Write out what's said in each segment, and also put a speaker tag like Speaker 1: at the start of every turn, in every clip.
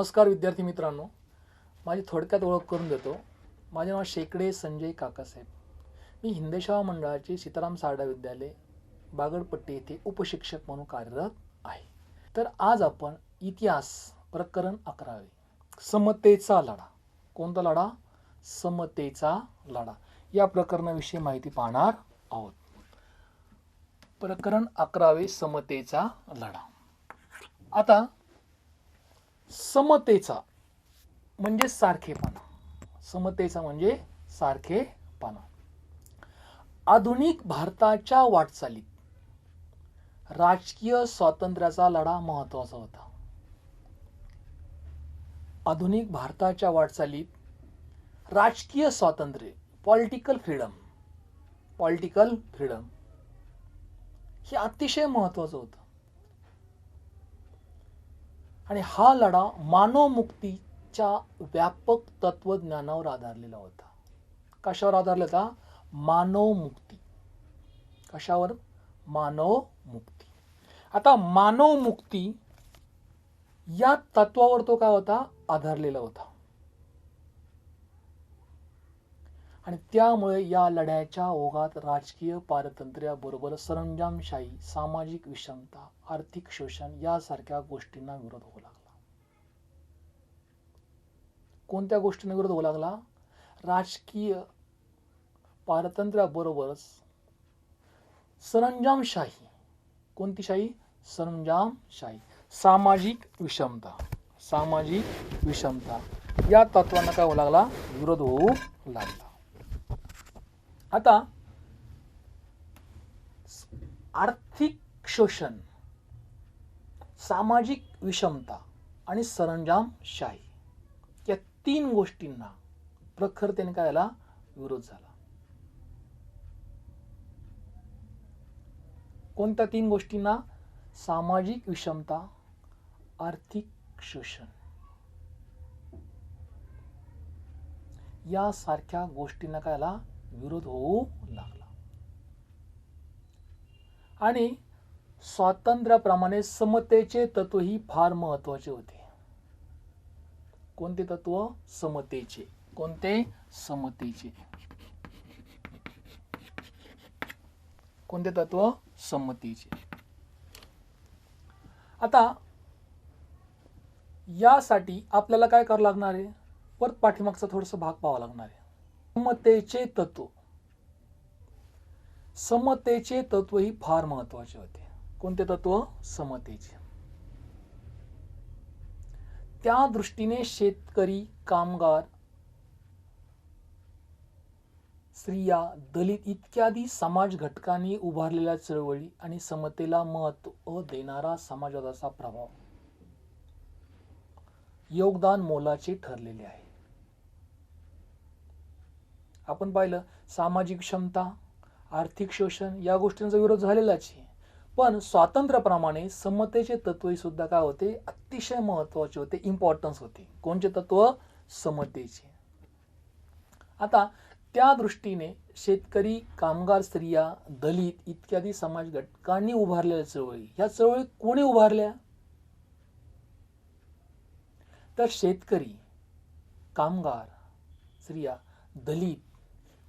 Speaker 1: नमस्कार विद्यार्थी मित्रांनो, माझी थोडक्यात ओळख करून देतो. माझे नाव शेकडे संजय काकासाहेब. मी हिंदशाळा मंडळाचे सीताराम सारडा विद्यालय बागडपट्टी येथे उपशिक्षक म्हणून कार्यरत आहे. तर आज आपण इतिहास प्रकरण 11 समतेचा लढा. कोणता लढा? समतेचा लढा या प्रकरणाविषयी माहिती पाहणार आहोत. प्रकरण 11 समतेचा लढा. आता समतेचा म्हणजे सारखेपणा. समतेचा म्हणजे सारखेपणा. आधुनिक भारताच्या वाटचालीत राजकीय स्वातंत्र्याचा लढा महत्त्वाचा होता. आधुनिक भारताच्या वाटचालीत राजकीय स्वातंत्र्य, पॉलिटिकल फ्रीडम हे अतिशय महत्त्वाचं होतं. आणि हा लढा मानवमुक्तीच्या व्यापक तत्वज्ञानावर आधारलेला होता. कशावर आधारला होता? मानवमुक्ती. कशावर? मानवमुक्ती. आता मानवमुक्ती या तत्वावर तो काय होता? आधारलेला होता. आणि त्यामुळे या लढ्याच्या ओघात राजकीय पारतंत्र्याबरोबर सरंजामशाही, सामाजिक विषमता, आर्थिक शोषण यासारख्या गोष्टींना विरोध होऊ लागला. कोणत्या गोष्टींना विरोध होऊ लागला? राजकीय पारतंत्र्याबरोबरच सरंजामशाही. कोणती शाही? सरंजामशाही. सामाजिक विषमता या तत्वांना काय होऊ लागला? विरोध होऊ लागला. आता आर्थिक शोषण, सामाजिक विषमता आणि सरंजामशाही या तीन गोष्टींना प्रखरतेने काय झाला? विरोध झाला. कोणत्या तीन गोष्टींना? सामाजिक विषमता, आर्थिक शोषण यासारख्या गोष्टींना काय झाला? विरोध होऊ लागला. आणि स्वातंत्र्याप्रमाणे समतेचे तत्व ही फार महत्त्वाचे होते. कोणते तत्व? समतेचे. कोणते? समतेचे. कोणते तत्व? समतेचे. आता यासाठी आपल्याला काय करावं लागणार आहे? परत पाठीमागचा थोडासा भाग पाहावा लागणार आहे. समतेचे तत्व ही फार महत्त्वाचे होते. कोणते तत्व? समतेचे. त्या दृष्टीने शेतकरी, कामगार, स्त्रिया, दलित इत्यादी समाज घटकांनी उभारलेल्या चळवळी आणि समतेला महत्त्व देणारा समाजवादाचा प्रभाव योगदान मोलाचे ठरलेले आहे. आपण पाहिलं सामाजिक क्षमता, आर्थिक शोषण या गोष्टींचा विरोध झालेलाच आहे. पण स्वातंत्र्याप्रमाणे समतेचे तत्वही सुद्धा काय होते? अतिशय महत्त्वाचे होते, इम्पॉर्टन्स होते. कोणते तत्व? समतेचे. आता त्या दृष्टीने शेतकरी, कामगार, स्त्रिया, दलित इत्यादी समाज घटकांनी उभारलेल्या चळवळी, ह्या चळवळी कोणी उभारल्या? तर शेतकरी, कामगार, स्त्रिया, दलित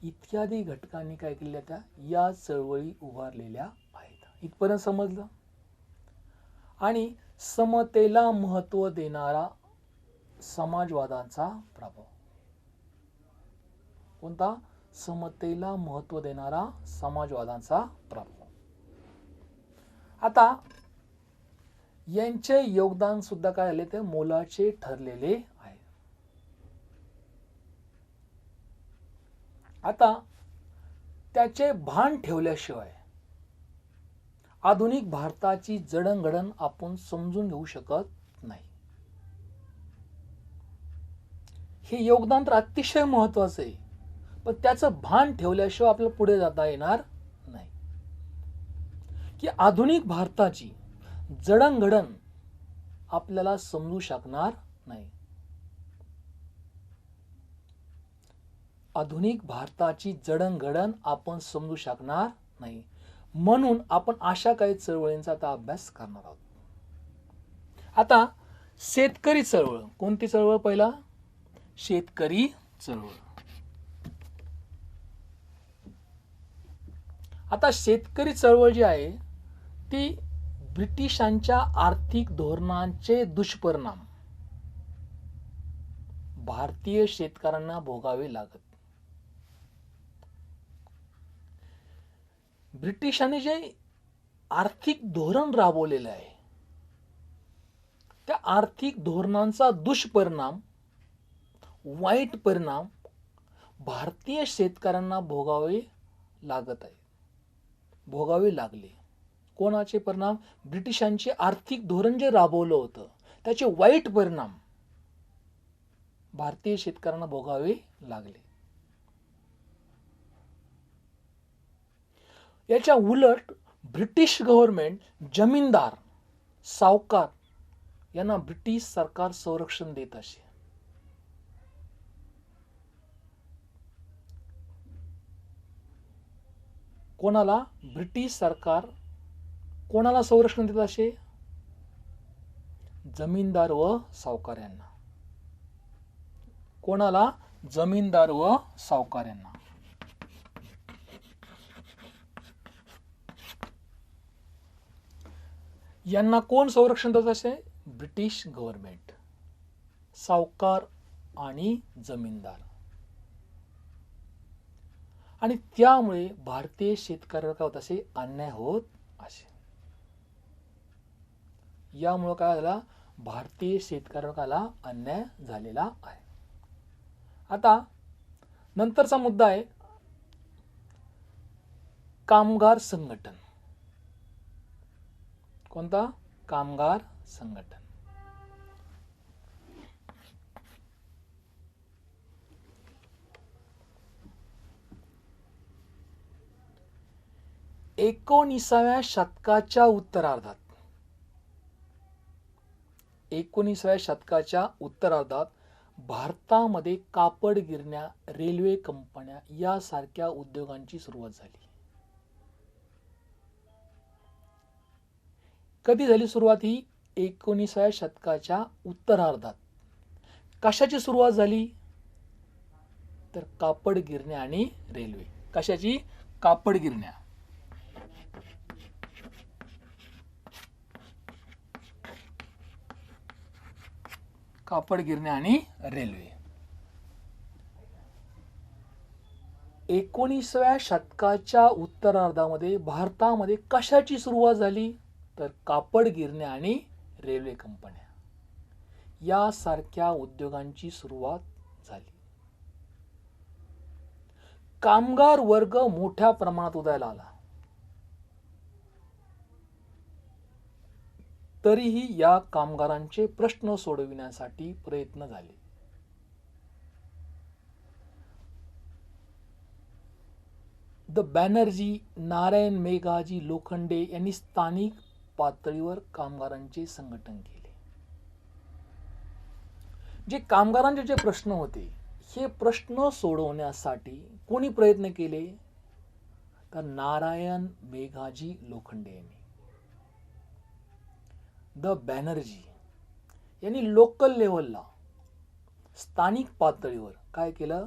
Speaker 1: इत्यादी घटकांनी काय केलेल्या? त्या या चळवळी उभारलेल्या आहेत. इथपर्यंत समजलं? आणि समतेला महत्त्व देणारा समाजवादाचा प्रभाव. कोणता? समतेला महत्त्व देणारा समाजवादाचा प्रभाव. आता यांचे योगदान सुद्धा काय झाले? ते मोलाचे ठरलेले आहे. आता त्याचे भान ठेवल्याशिवाय आधुनिक भारताची जडणघडण आपण समजून घेऊ शकत नाही. हे योगदान तर अतिशय महत्त्वाचं आहे, पण त्याचं भान ठेवल्याशिवाय आपल्याला पुढे जाता येणार नाही. की आधुनिक भारताची जडणघडण आपल्याला समजू शकणार नाही. आधुनिक भारताची जडणघडण आपण समजू शकणार नाही. म्हणून आपण अशा काही चळवळींचा आता अभ्यास करणार आहोत. आता शेतकरी चळवळ. कोणती चळवळ? पहिला शेतकरी चळवळ. आता शेतकरी चळवळ जी आहे ती ब्रिटिशांच्या आर्थिक धोरणांचे दुष्परिणाम भारतीय शेतकऱ्यांना भोगावे लागत. ब्रिटिशांनी जे आर्थिक धोरण राबवलेलं आहे त्या आर्थिक धोरणांचा दुष्परिणाम, वाईट परिणाम भारतीय शेतकऱ्यांना भोगावे लागत आहे, भोगावे लागले. कोणाचे परिणाम? ब्रिटिशांचे आर्थिक धोरण जे राबवलं होतं त्याचे वाईट परिणाम भारतीय शेतकऱ्यांना भोगावे लागले. याच्या उलट ब्रिटिश गव्हर्नमेंट जमीनदार, सावकार यांना ब्रिटिश सरकार संरक्षण देत असे. कोणाला? ब्रिटिश सरकार कोणाला संरक्षण देत असे? जमीनदार व सावकारांना. कोणाला? जमीनदार व सावकारांना. यांना कोण संरक्षण देत असे? ब्रिटिश गव्हर्नमेंट, सावकार आणि जमीनदार. आणि त्यामुळे भारतीय शेतकऱ्यावर काय होत असे? अन्याय होत असे. यामुळे काय झाला? भारतीय शेतकऱ्यावर काय अन्याय झालेला आहे. आता नंतरचा मुद्दा आहे कामगार संघटन. कोणता? कामगार संघटन. एकोणिसाव्या शतकाच्या उत्तरार्धात भारतामध्ये कापड गिरण्या, रेल्वे कंपन्या यासारख्या उद्योगांची सुरुवात झाली. कधी झाली सुरुवात? ही 19व्या शतकाच्या उत्तरार्धात. कशाची सुरुवात झाली? तर कापड गिरण्या आणि रेल्वे. कशाची? कापड गिरण्या. कापड गिरण्या आणि रेल्वे. 19व्या शतकाच्या उत्तरार्धामध्ये भारतामध्ये कशाची सुरुवात झाली? तर कापड गिरण्या आणि रेल्वे कंपन्या यासारख्या उद्योगांची सुरुवात झाली. कामगार वर्ग मोठ्या प्रमाणात उदयाला आला. तरीही या कामगारांचे प्रश्न सोडविण्यासाठी प्रयत्न झाले. बॅनर्जी, नारायण मेघाजी लोखंडे यांनी स्थानिक पातळीवर कामगारांचे संघटन केले. जे कामगारांचे जे प्रश्न होते हे प्रश्न सोडवण्यासाठी कोणी प्रयत्न केले? तर नारायण मेघाजी लोखंडे यांनी. बॅनर्जी यांनी लोकल लेव्हलला, स्थानिक पातळीवर काय केलं?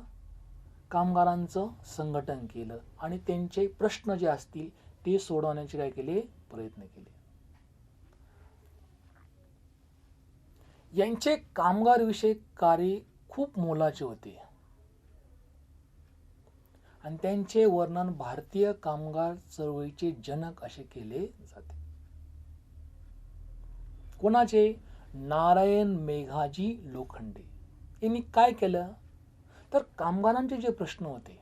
Speaker 1: कामगारांचं संघटन केलं आणि त्यांचे प्रश्न जे असतील ते सोडवण्याचे काय केले? प्रयत्न केले. यांचे कामगार विषयक कार्य खूप मोलाचे होते आणि त्यांचे वर्णन भारतीय कामगार चळवळीचे जनक असे केले जाते. कोणाचे? नारायण मेघाजी लोखंडे यांनी काय केलं? तर कामगारांचे जे प्रश्न होते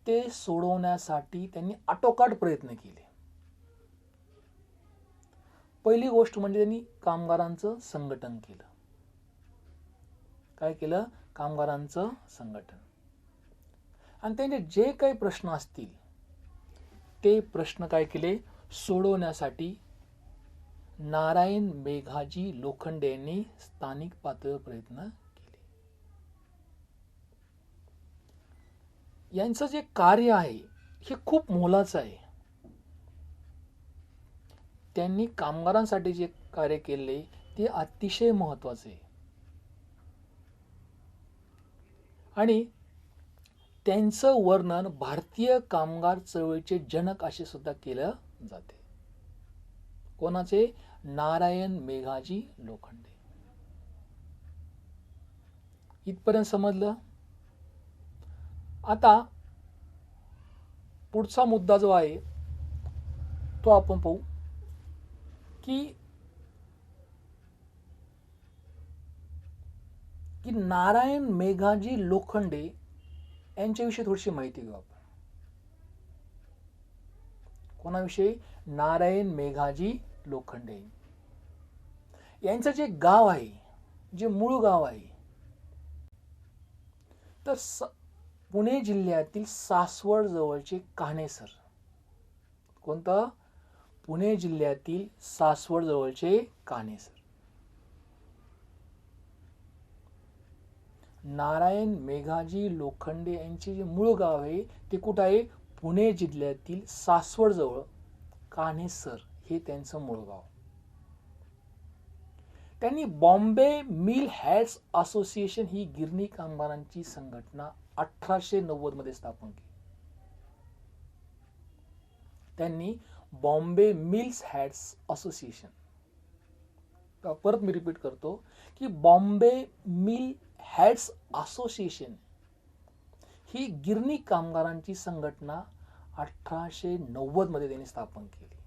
Speaker 1: ते सोडवण्यासाठी त्यांनी आटोकाट प्रयत्न केले. पहिली गोष्ट म्हणजे त्यांनी कामगारांचं संघटन केलं. काय केलं? कामगारांचं संघटन. आणि त्यांचे जे काही प्रश्न असतील ते प्रश्न काय केले? सोडवण्यासाठी नारायण मेघाजी लोखंडे यांनी स्थानिक पातळीवर प्रयत्न केले. यांचं जे कार्य आहे हे खूप मोलाचं आहे. त्यांनी कामगारांसाठी जे कार्य केले ते अतिशय महत्त्वाचे आहे. आणि त्यांचं वर्णन भारतीय कामगार चळवळीचे जनक असे सुद्धा केलं जाते. कोणाचे? नारायण मेघाजी लोखंडे. इथपर्यंत समजलं. आता पुढचा मुद्दा जो आहे तो आपण पाहू की नारायण मेघाजी लोखंडे यांच्याविषयी थोडीशी माहिती घेऊ आपण. कोणाविषयी? नारायण मेघाजी लोखंडे. यांचं जे गाव आहे, जे मूळ गाव आहे, तर पुणे जिल्ह्यातील सासवड जवळचे कान्हेसर. कोणतं? पुणे जिल्ह्यातील सासवड जवळचे कान्हेसर. नारायण मेघाजी लोखंडे यांचे जे मूळ गाव आहे ते कुठं आहे? पुणे जिल्ह्यातील सासवड जवळ कान्हेसर हे त्यांचं मूळ गाव. त्यांनी बॉम्बे मिल हॅट्स असोसिएशन ही गिरणी कामगारांची संघटना 1890 मध्ये स्थापन केली. त्यांनी बॉम्बे मिल्स हॅट्स असोसिएशन, परत मी रिपीट करतो की बॉम्बे मिल हॅट्स असोसिएशन ही गिरणी कामगारांची संघटना 1890 मध्ये त्यांनी स्थापन केली.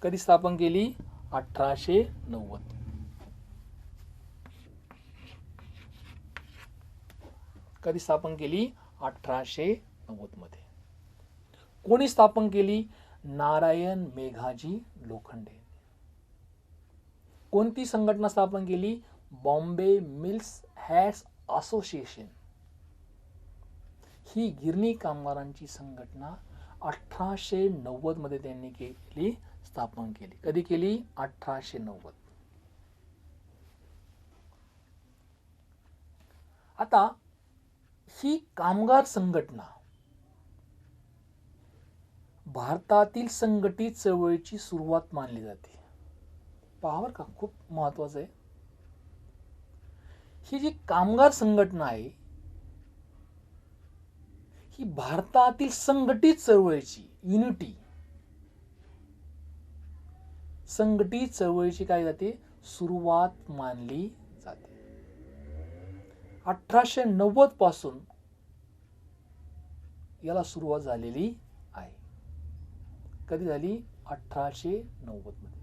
Speaker 1: कधी स्थापन केली? 1890. कधी स्थापन केली? 1890 मध्ये. कोणी स्थापन केली? नारायण मेघाजी लोखंडे. कोणती संघटना स्थापन केली? बॉम्बे मिल्स हॅट्स असोसिएशन ही गिरणी कामगारांची संघटना 1890 मध्ये त्यांनी केली, स्थापन केली. कधी केली? 1890. आता ही कामगार संघटना भारतातील संघटित चळवळीची सुरुवात मानली जाते. पहा बरं का, खूप महत्वाचं आहे. ही जी कामगार संघटना आहे ही भारतातील संघटित चळवळीची युनिटी, संघटित चळवळीची काय जाते? सुरुवात मानली जाते. 1890 पासून याला सुरुवात झालेली आहे. कधी झाली? 1890 मध्ये.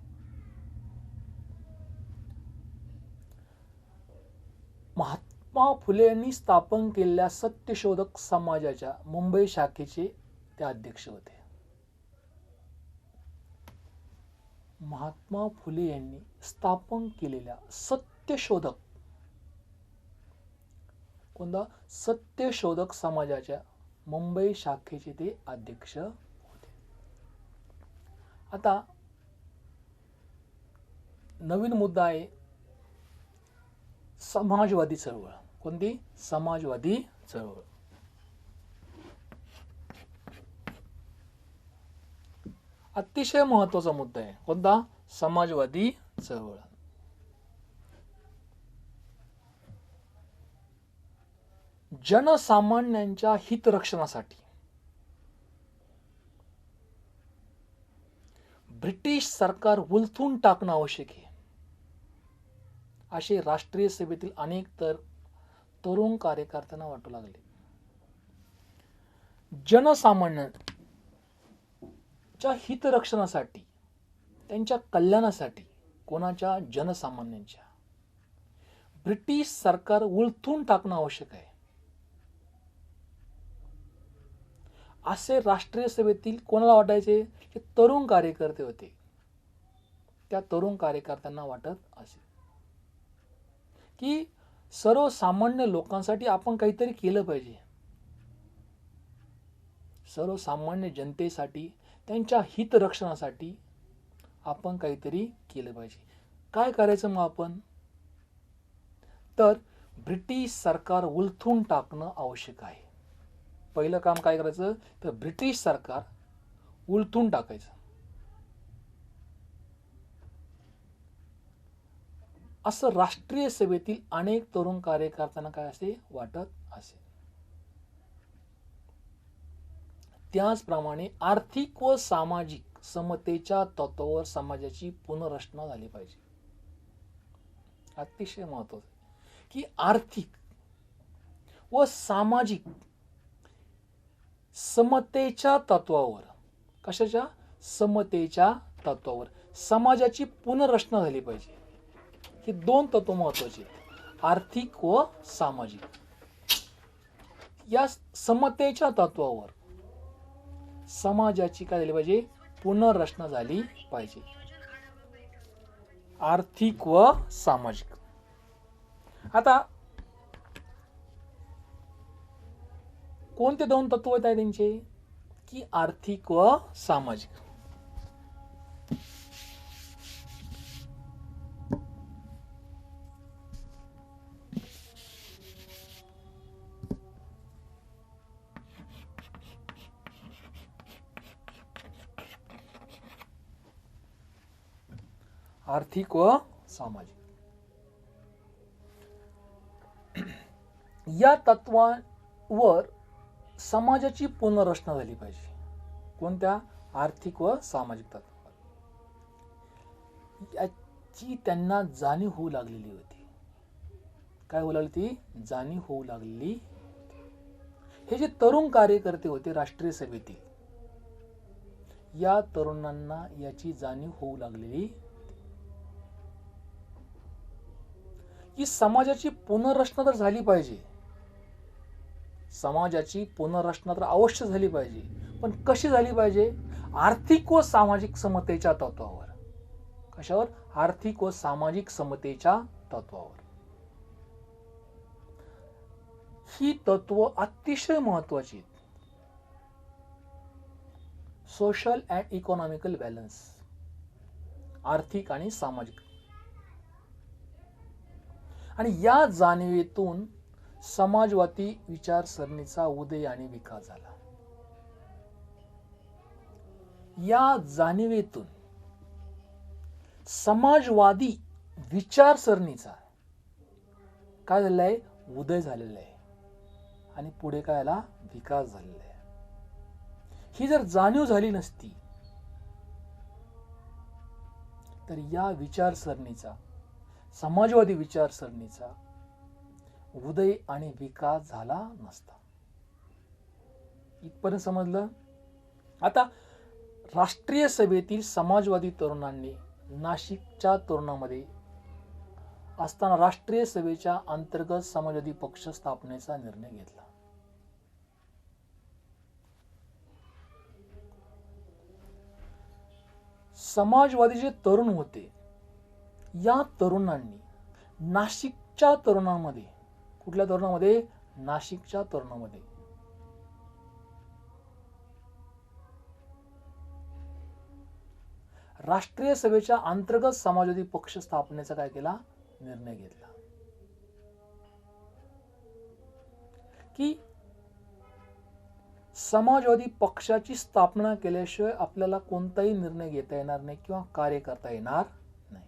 Speaker 1: महात्मा फुले यांनी स्थापन केलेल्या सत्यशोधक समाजाच्या मुंबई शाखेचे ते अध्यक्ष होते. महात्मा फुले यांनी स्थापन केलेल्या सत्यशोधक, कोणता? सत्यशोधक समाजाच्या मुंबई शाखेचे ते अध्यक्ष होते. आता नवीन मुद्दा आहे समाजवादी चळवळ. कोणती? समाजवादी चळवळ. अतिशय महत्वाचा मुद्दा आहे. कोणता? समाजवादी चळवळ. जनसामान्यांच्या हितरक्षणासाठी ब्रिटिश सरकार उलथून टाकणं आवश्यक आहे असे राष्ट्रीय सभेतील अनेक तरुण कार्यकर्त्यांना वाटू लागले. जनसामान्यांच्या हितरक्षणासाठी, त्यांच्या कल्याणासाठी, कोणाच्या? जनसामान्यांच्या, ब्रिटिश सरकार उलथून टाकणं आवश्यक आहे असे राष्ट्रीय सभेतील कोणाला वाटायचे? जे तरुण कार्यकर्ते होते त्या तरुण कार्यकर्त्यांना वाटत असे की सर्वसामान्य लोकांसाठी आपण काहीतरी केलं पाहिजे. सर्वसामान्य जनतेसाठी, त्यांच्या हितरक्षणासाठी आपण काहीतरी केलं पाहिजे. काय करायचं मग आपण? तर ब्रिटिश सरकार उलथून टाकणं आवश्यक आहे. पहिलं काम काय करायचं? तर ब्रिटिश सरकार उलथून टाकायचं. असं राष्ट्रीय सभेतील अनेक तरुण कार्यकर्त्यांना काय असे वाटत असे. त्याचप्रमाणे आर्थिक व सामाजिक समतेच्या तत्वावर समाजाची पुनर्रचना झाली पाहिजे. अतिशय महत्वाचं की आर्थिक व सामाजिक समतेच्या तत्वावर, कशाच्या? समतेच्या तत्वावर समाजाची पुनर्रचना झाली पाहिजे. हे दोन तत्व महत्वाचे, आर्थिक व सामाजिक. या समतेच्या तत्वावर समाजाची काय झाली पाहिजे? पुनर्रचना झाली पाहिजे. आर्थिक व सामाजिक. आता कोणते दोन तत्व आहेत त्यांचे? की आर्थिक व सामाजिक. आर्थिक व सामाजिक या तत्वावर समाजाची पुनर्रचना झाली पाहिजे. कोणत्या? आर्थिक व सामाजिक तत्वावर. याची त्यांना जाणीव होऊ लागलेली होती. काय होऊ लागली? ती जाणीव होऊ लागलेली. हे जे तरुण कार्यकर्ते होते राष्ट्रीय सभेतील, या तरुणांना याची जाणीव होऊ लागलेली की समाजाची पुनर्रचना तर झाली पाहिजे. समाजाची पुनर्रचना तर अवश्य झाली पाहिजे, पण कशी झाली पाहिजे? आर्थिक व सामाजिक समतेच्या तत्वावर. कशावर? आर्थिक व सामाजिक समतेच्या तत्वावर. ही तत्व अतिशय महत्वाची. सोशल अँड इकॉनॉमिकल बॅलन्स, आर्थिक आणि सामाजिक. आणि या जाणीवेतून समाजवादी विचारसरणीचा उदय आणि विकास झाला. या जाणीवेतून समाजवादी विचारसरणीचा काय झालेला आहे? उदय झालेला आहे. आणि पुढे काय आला? विकास झालेला आहे. ही जर जाणीव झाली नसती तर या विचारसरणीचा, समाजवादी विचारसरणीचा उदय आणि विकास झाला नसता. इथपर्यंत समजलं? आता राष्ट्रीय सभेतील समाजवादी तरुणांनी नाशिकच्या तरुणांमध्ये असताना राष्ट्रीय सभेच्या अंतर्गत समाजवादी पक्ष स्थापनेचा निर्णय घेतला. समाजवादी जे तरुण होते, या तरुणांनी नाशिकच्या तरुणांमध्ये, कुठल्या तरुणांमध्ये? नाशिकच्या तरुणांमध्ये राष्ट्रीय सभेच्या अंतर्गत समाजवादी पक्ष स्थापनेचा काय केला? निर्णय घेतला. की समाजवादी पक्षाची स्थापना केल्याशिवाय आपल्याला कोणताही निर्णय घेता येणार नाही किंवा कार्य करता येणार नाही.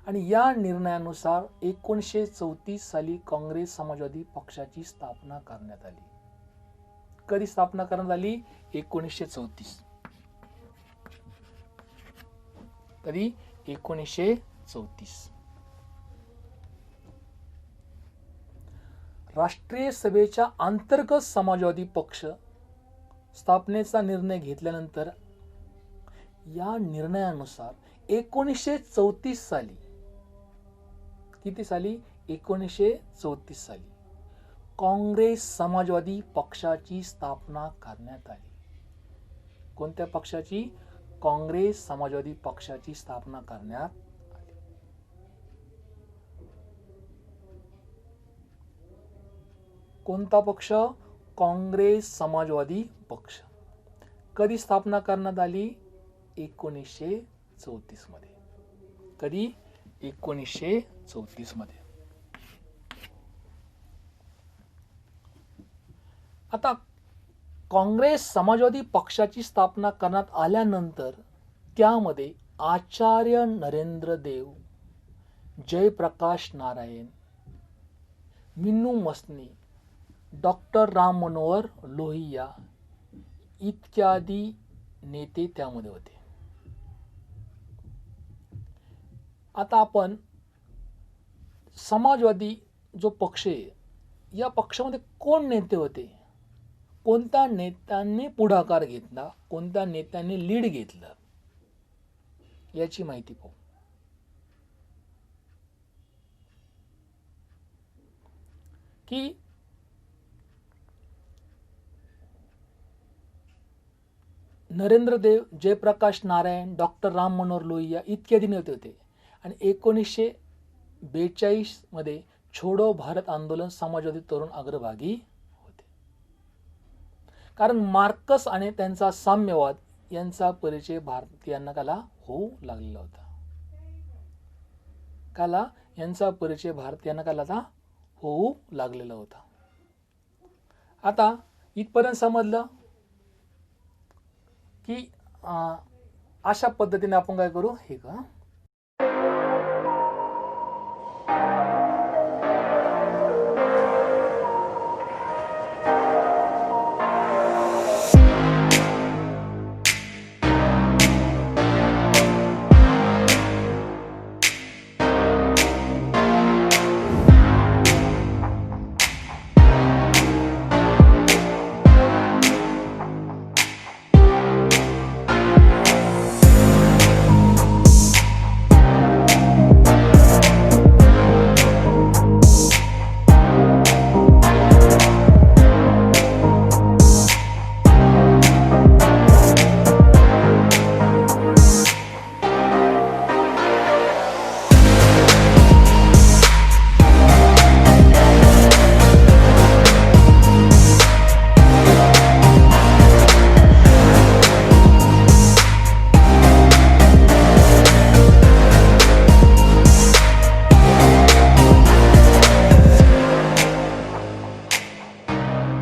Speaker 1: आणि या निर्णयानुसार 1934 साली काँग्रेस समाजवादी पक्षाची स्थापना करण्यात आली. कधी स्थापना करण्यात आली? 1934. कधी? 1934. राष्ट्रीय सभेच्या अंतर्गत समाजवादी पक्ष स्थापनेचा निर्णय घेतल्यानंतर या निर्णयानुसार 1934 साली, किती साली? 1934 साली काँग्रेस समाजवादी पक्षाची स्थापना करण्यात आली. कोणत्या पक्षाची? काँग्रेस समाजवादी पक्षाची स्थापना करण्यात आली. कोणता पक्ष? काँग्रेस समाजवादी पक्ष. कधी स्थापना करण्यात आली? 1934 मध्ये. कधी? 1934 मध्ये. आता काँग्रेस समाजवादी पक्षाची स्थापना करण्यात आल्यानंतर त्यामध्ये आचार्य नरेंद्र देव, जयप्रकाश नारायण, मिन्नू मसनी, डॉक्टर राम मनोहर लोहिया इत्यादी नेते त्यामध्ये होते. आता आपण समाजवादी जो पक्ष आहे, या पक्षामध्ये कोण नेते होते, कोणत्या नेत्यांनी पुढाकार घेतला, कोणत्या नेत्यांनी लीड घेतलं, याची माहिती पाहू. की नरेंद्र देव, जयप्रकाश नारायण, डॉक्टर राम मनोहर लोहिया इत्यादी नेते होते. आणि 1942 मध्ये छोडो भारत आंदोलन समाजवादी तरुण अग्रभागी होते. कारण मार्क्स आणि त्यांचा साम्यवाद यांचा परिचय भारतीयांना काला होऊ लागलेला होता. काला यांचा परिचय भारतीयांना काला होऊ लागलेला होता. आता इथपर्यंत समजलं की अशा पद्धतीने आपण काय करू, हे का